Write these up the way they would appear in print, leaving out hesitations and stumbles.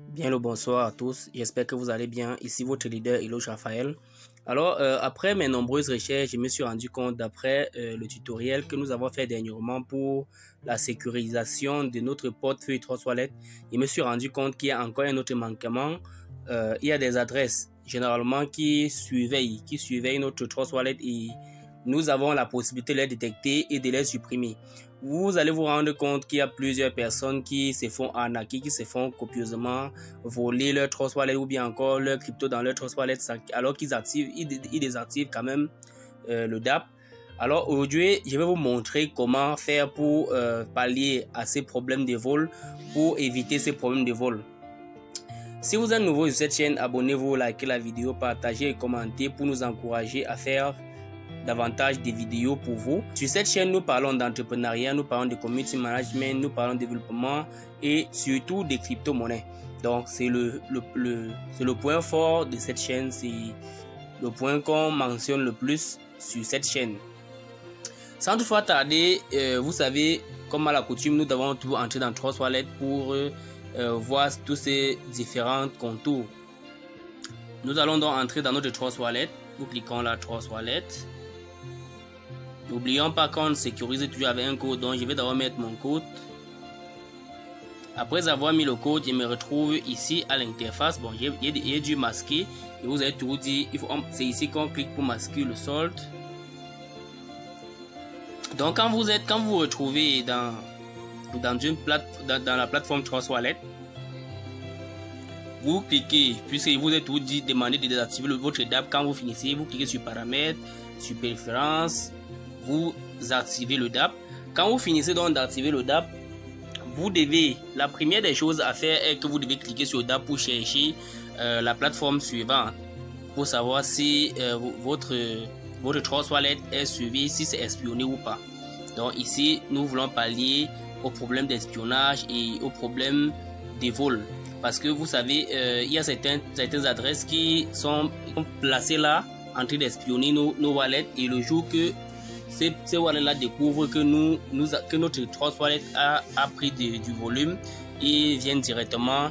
Bien le bonsoir à tous, j'espère que vous allez bien. Ici votre leader Eloge Raphaël. Alors après mes nombreuses recherches, je me suis rendu compte d'après le tutoriel que nous avons fait dernièrement pour la sécurisation de notre portefeuille 3 toilettes, je me suis rendu compte qu'il y a encore un autre manquement. Il y a des adresses généralement qui surveillent notre 3 toilettes et nous avons la possibilité de les détecter et de les supprimer. Vous allez vous rendre compte qu'il y a plusieurs personnes qui se font arnaquer, qui se font copieusement voler leur trust wallet ou bien encore leur crypto dans leur trust wallet alors qu'ils désactivent quand même le DApp. Alors aujourd'hui, je vais vous montrer comment faire pour pallier à ces problèmes de vol, pour éviter ces problèmes de vol. Si vous êtes nouveau sur cette chaîne, abonnez-vous, likez la vidéo, partagez et commentez pour nous encourager à faire davantage de vidéos pour vous. Sur cette chaîne, nous parlons d'entrepreneuriat, nous parlons de community management, nous parlons de développement et surtout des crypto-monnaies. Donc, c'est le point fort de cette chaîne, c'est le point qu'on mentionne le plus sur cette chaîne. Sans toutefois tarder, vous savez, comme à la coutume, nous devons tout entrer dans Trust Wallet pour voir tous ces différents contours. Nous allons donc entrer dans notre Trust Wallet. Nous cliquons la Trust Wallet. N'oublions pas qu'on sécurise toujours avec un code, donc je vais d'abord mettre mon code. Après avoir mis le code, je me retrouve ici à l'interface. Bon, j'ai dû masquer et vous avez tout dit. C'est ici qu'on clique pour masquer le solde. Donc quand vous vous retrouvez dans la plateforme Trust Wallet, vous cliquez, puisque vous êtes tout dit, demandez de désactiver votre DApp. Quand vous finissez, vous cliquez sur paramètres, sur préférences, vous activez le DApp. Quand vous finissez donc d'activer le DApp, la première des choses à faire est que vous devez cliquer sur DApp pour chercher la plateforme suivante pour savoir si votre Trust Wallet est suivi, si c'est espionné ou pas. Donc ici, nous voulons pallier au problème d'espionnage et au problème de vol. Parce que vous savez, il y a certaines adresses qui sont placées là en train d'espionner nos wallets, et le jour que ces wallets-là découvrent que notre Trust Wallet a pris du volume, ils viennent directement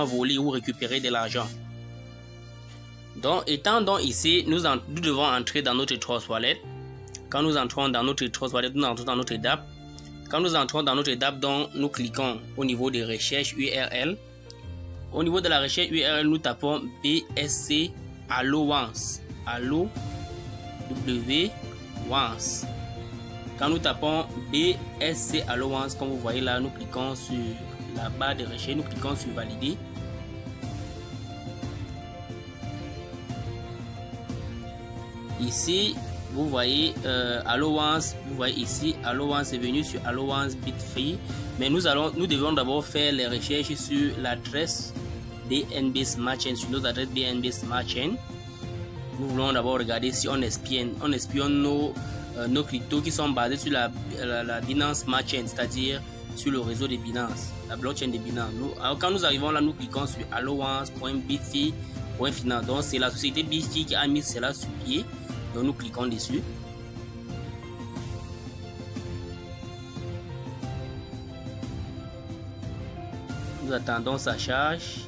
voler ou récupérer de l'argent. Donc, étant donc ici, nous devons entrer dans notre Trust Wallet. Quand nous entrons dans notre Trust Wallet, nous entrons dans notre DApp. Quand nous entrons dans notre DApp, donc, nous cliquons au niveau de recherche URL. Au niveau de la recherche URL, nous tapons BSC Allowance. Allo W-Wance. Quand nous tapons BSC Allowance, comme vous voyez là, nous cliquons sur la barre de recherche, nous cliquons sur valider. Ici, vous voyez Allowance, vous voyez ici Allowance est venu sur Allowance Bitfree, mais nous devons d'abord faire les recherches sur l'adresse BNB Smart Chain, sur nos adresses BNB Smart Chain. Nous voulons d'abord regarder si on espionne nos cryptos qui sont basés sur la Binance Smart Chain, c'est-à-dire sur le réseau de Binance, la blockchain de Binance. Alors quand nous arrivons là, nous cliquons sur allowance.bitfree.finance. Donc c'est la société Bitfree qui a mis cela sur pied. Donc nous cliquons dessus. Nous attendons sa charge.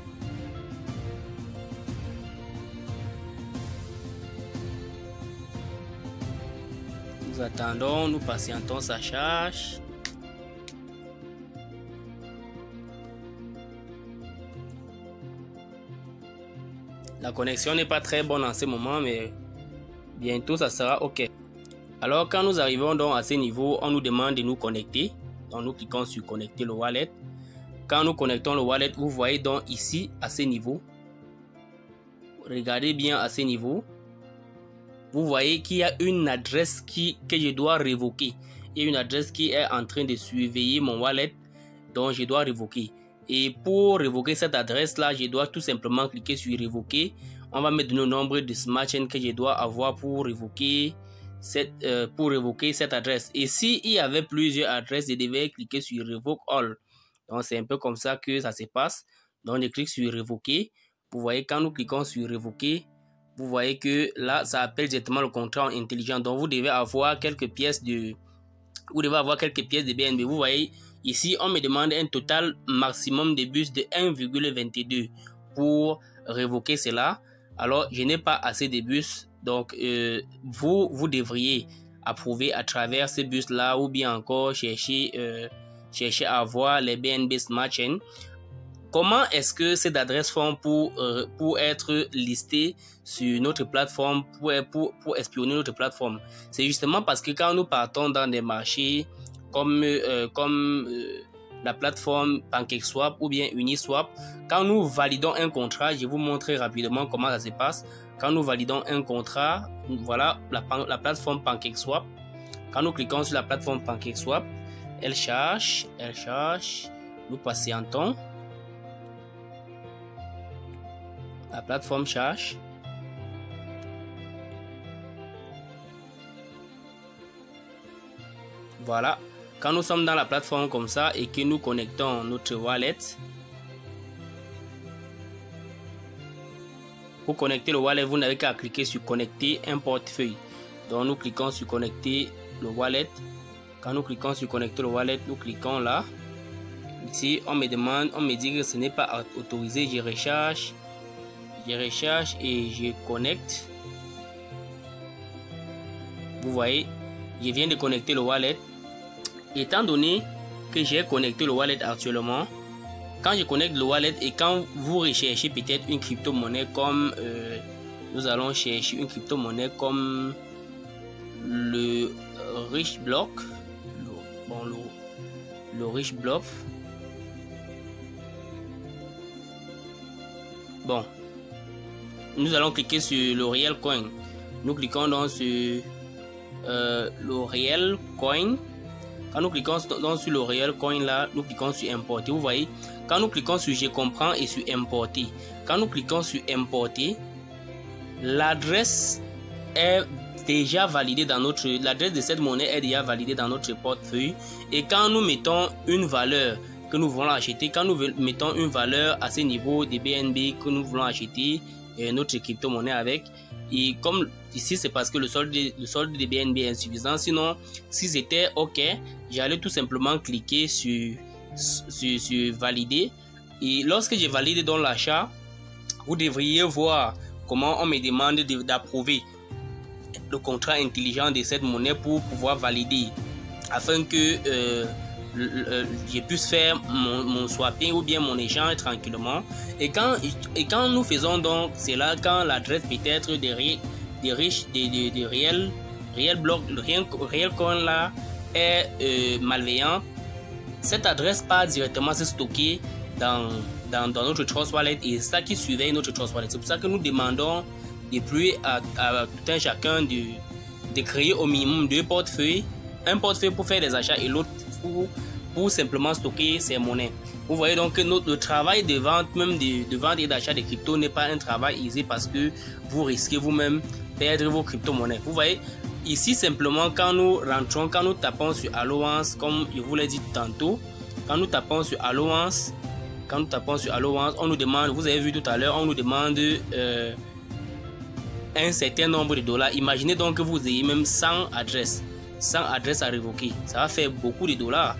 Nous attendons, nous patientons sa charge. La connexion n'est pas très bonne en ce moment, mais bientôt ça sera OK. Alors quand nous arrivons donc à ce niveau, on nous demande de nous connecter. Donc nous cliquons sur connecter le wallet. Quand nous connectons le wallet, vous voyez donc ici à ce niveau. Regardez bien à ce niveau. Vous voyez qu'il y a une adresse que je dois révoquer. Il y a une adresse qui est en train de surveiller mon wallet, donc je dois révoquer. Et pour révoquer cette adresse-là, je dois tout simplement cliquer sur révoquer. On va mettre le nombre de smart chain que je dois avoir pour révoquer cette adresse. Et s'il y avait plusieurs adresses, je devais cliquer sur Revoke All. Donc c'est un peu comme ça que ça se passe. Donc je clique sur révoquer. Vous voyez, quand nous cliquons sur révoquer, vous voyez que là, ça appelle directement le contrat intelligent. Donc vous devez avoir quelques pièces de BNB. Vous voyez, Ici, on me demande un total maximum de bus de 1,22 pour révoquer cela. Alors, je n'ai pas assez de bus. Donc, vous devriez approuver à travers ces bus-là ou bien encore chercher à avoir les BNB Smart Chain. Comment est-ce que cette adresse font pour être listée sur notre plateforme, pour espionner notre plateforme? C'est justement parce que quand nous partons dans des marchés comme la plateforme PancakeSwap ou bien Uniswap, quand nous validons un contrat, je vous montre rapidement comment ça se passe. Quand nous validons un contrat, voilà la plateforme PancakeSwap. Quand nous cliquons sur la plateforme PancakeSwap, elle charge, nous patientons. La plateforme charge. Voilà. Quand nous sommes dans la plateforme comme ça et que nous connectons notre wallet, pour connecter le wallet, vous n'avez qu'à cliquer sur connecter un portefeuille. Donc nous cliquons sur connecter le wallet. Quand nous cliquons sur connecter le wallet, nous cliquons là. Ici, on me dit que ce n'est pas autorisé. Je recharge et je connecte. Vous voyez, je viens de connecter le wallet. Étant donné que j'ai connecté le wallet actuellement, quand je connecte le wallet et quand vous recherchez peut-être une crypto-monnaie comme nous allons chercher une crypto-monnaie comme le Rich Block, le Rich Block. Bon, nous allons cliquer sur le Real Coin. Nous cliquons donc sur le Real Coin. Quand nous cliquons donc sur le Real Coin là, nous cliquons sur importer. Vous voyez, quand nous cliquons sur je comprends et sur importer, quand nous cliquons sur importer, l'adresse est déjà validée dans l'adresse de cette monnaie est déjà validée dans notre portefeuille. Et quand nous mettons une valeur que nous voulons acheter, quand nous mettons une valeur à ce niveau de BNB que nous voulons acheter notre crypto-monnaie avec, et comme ici c'est parce que le solde de BNB est insuffisant, sinon si c'était ok, j'allais tout simplement cliquer sur valider, et lorsque j'ai validé dans l'achat, vous devriez voir comment on me demande d'approuver le contrat intelligent de cette monnaie pour pouvoir valider afin que je puisse faire mon swapping ou bien mon échange tranquillement. Et quand nous faisons donc cela, quand l'adresse peut-être des Real Block, le Real Coin là est malveillant, cette adresse part directement se stocker dans notre Trust Wallet, et c'est ça qui surveille notre Trust Wallet. C'est pour ça que nous demandons depuis à tout un chacun de créer au minimum deux portefeuilles, un portefeuille pour faire des achats et l'autre pour simplement stocker ces monnaies. Vous voyez donc que le travail de vente, même de vente et d'achat de crypto n'est pas un travail aisé, parce que vous risquez vous-même perdre vos crypto-monnaies. Vous voyez, ici simplement quand nous rentrons, quand nous tapons sur Allowance, comme je vous l'ai dit tantôt, quand nous tapons sur Allowance, on nous demande, vous avez vu tout à l'heure, on nous demande un certain nombre de dollars. Imaginez donc que vous ayez même 100 adresses à révoquer. Ça va faire beaucoup de dollars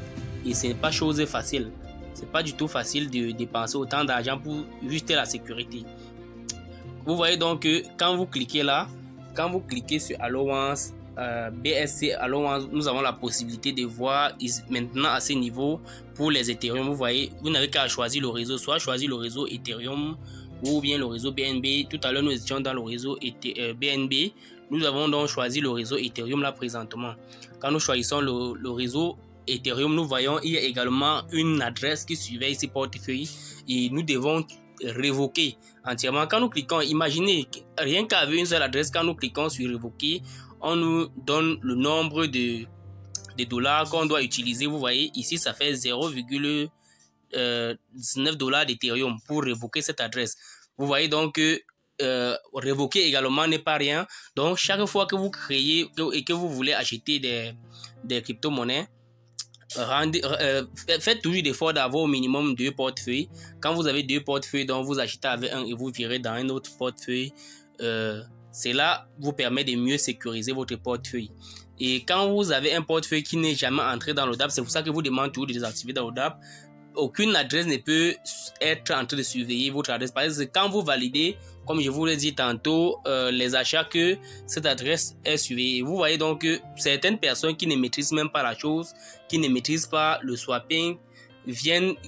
et ce n'est pas chose facile. C'est pas du tout facile de dépenser autant d'argent pour juste la sécurité. Vous voyez donc que quand vous cliquez là, quand vous cliquez sur Allowance, BSC Allowance, nous avons la possibilité de voir maintenant à ce niveau pour les Ethereum. Vous voyez, vous n'avez qu'à choisir le réseau, soit choisir le réseau Ethereum ou bien le réseau BNB. Tout à l'heure, nous étions dans le réseau BNB. Nous avons donc choisi le réseau Ethereum là présentement. Quand nous choisissons le réseau Ethereum, nous voyons il y a également une adresse qui surveille ces portefeuilles et nous devons révoquer entièrement. Quand nous cliquons, imaginez, rien qu'avec une seule adresse, quand nous cliquons sur révoquer, on nous donne le nombre de dollars qu'on doit utiliser. Vous voyez, ici, ça fait 0,19 dollars d'Ethereum pour révoquer cette adresse. Vous voyez donc que révoquer également n'est pas rien. Donc, chaque fois que vous créez et que vous voulez acheter des crypto-monnaies, faites toujours l'effort d'avoir au minimum 2 portefeuilles. Quand vous avez 2 portefeuilles, donc vous achetez avec un et vous virez dans un autre portefeuille. Cela vous permet de mieux sécuriser votre portefeuille. Et quand vous avez un portefeuille qui n'est jamais entré dans l'ODAP, c'est pour ça que vous demandez toujours de désactiver dans l'ODAP. Aucune adresse ne peut être en train de surveiller votre adresse. Parce que quand vous validez, comme je vous l'ai dit tantôt, les achats, que cette adresse est surveillée. Vous voyez donc que certaines personnes qui ne maîtrisent même pas la chose, qui ne maîtrisent pas le swapping,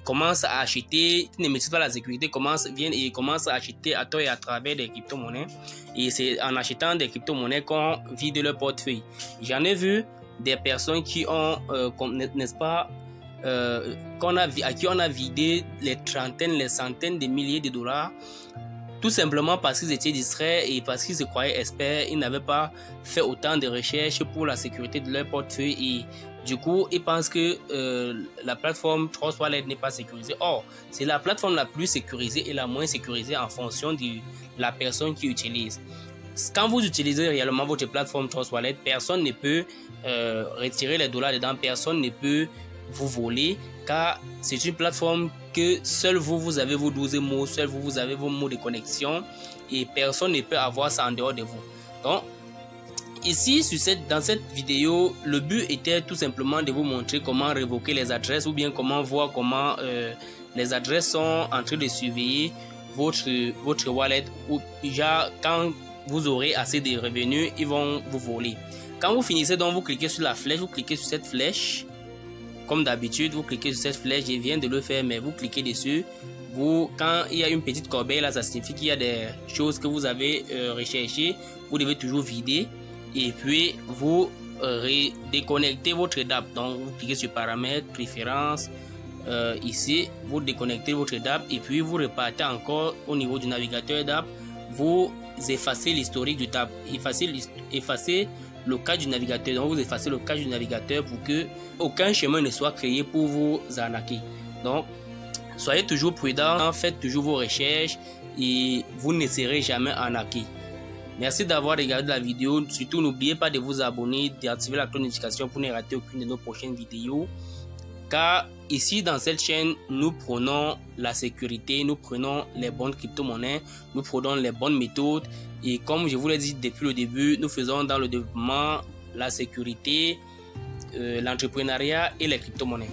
commencent à acheter, qui ne maîtrisent pas la sécurité, commencent à acheter à tort et à travers des crypto-monnaies. Et c'est en achetant des crypto-monnaies qu'on vide leur portefeuille. J'en ai vu des personnes qui ont, n'est-ce pas, à qui on a vidé les trentaines, les centaines de milliers de dollars, tout simplement parce qu'ils étaient distraits et parce qu'ils se croyaient experts. Ils n'avaient pas fait autant de recherches pour la sécurité de leur portefeuille et du coup, ils pensent que la plateforme Trust Wallet n'est pas sécurisée. Or, c'est la plateforme la plus sécurisée et la moins sécurisée en fonction de la personne qui utilise. Quand vous utilisez réellement votre plateforme Trust Wallet, personne ne peut retirer les dollars dedans, personne ne peut vous voler, car c'est une plateforme que seul vous avez vos 12 mots, seul vous avez vos mots de connexion et personne ne peut avoir ça en dehors de vous. Donc, ici, dans cette vidéo, le but était tout simplement de vous montrer comment révoquer les adresses ou bien comment voir comment les adresses sont en train de surveiller votre wallet ou déjà quand vous aurez assez de revenus, ils vont vous voler. Quand vous finissez, donc vous cliquez sur la flèche, vous cliquez sur cette flèche. Comme d'habitude, vous cliquez sur cette flèche, je viens de le faire, mais vous cliquez dessus. Quand il y a une petite corbeille là, ça signifie qu'il y a des choses que vous avez recherchées. Vous devez toujours vider. Et puis, vous déconnectez votre DApp. Donc, vous cliquez sur paramètres, préférences. Ici, vous déconnectez votre DApp. Et puis, vous repartez encore au niveau du navigateur DApp. Vous effacez l'historique du DApp. Effacez le cas du navigateur. Donc, vous effacez le cas du navigateur pour que aucun chemin ne soit créé pour vous arnaquer. Donc, soyez toujours prudent, faites toujours vos recherches et vous ne serez jamais arnaqué. Merci d'avoir regardé la vidéo. Surtout, n'oubliez pas de vous abonner, d'activer la cloche de notification pour ne rater aucune de nos prochaines vidéos. Car ici, dans cette chaîne, nous prenons la sécurité, nous prenons les bonnes crypto-monnaies, nous prenons les bonnes méthodes. Et comme je vous l'ai dit depuis le début, nous faisons dans le développement, la sécurité, l'entrepreneuriat et les crypto-monnaies.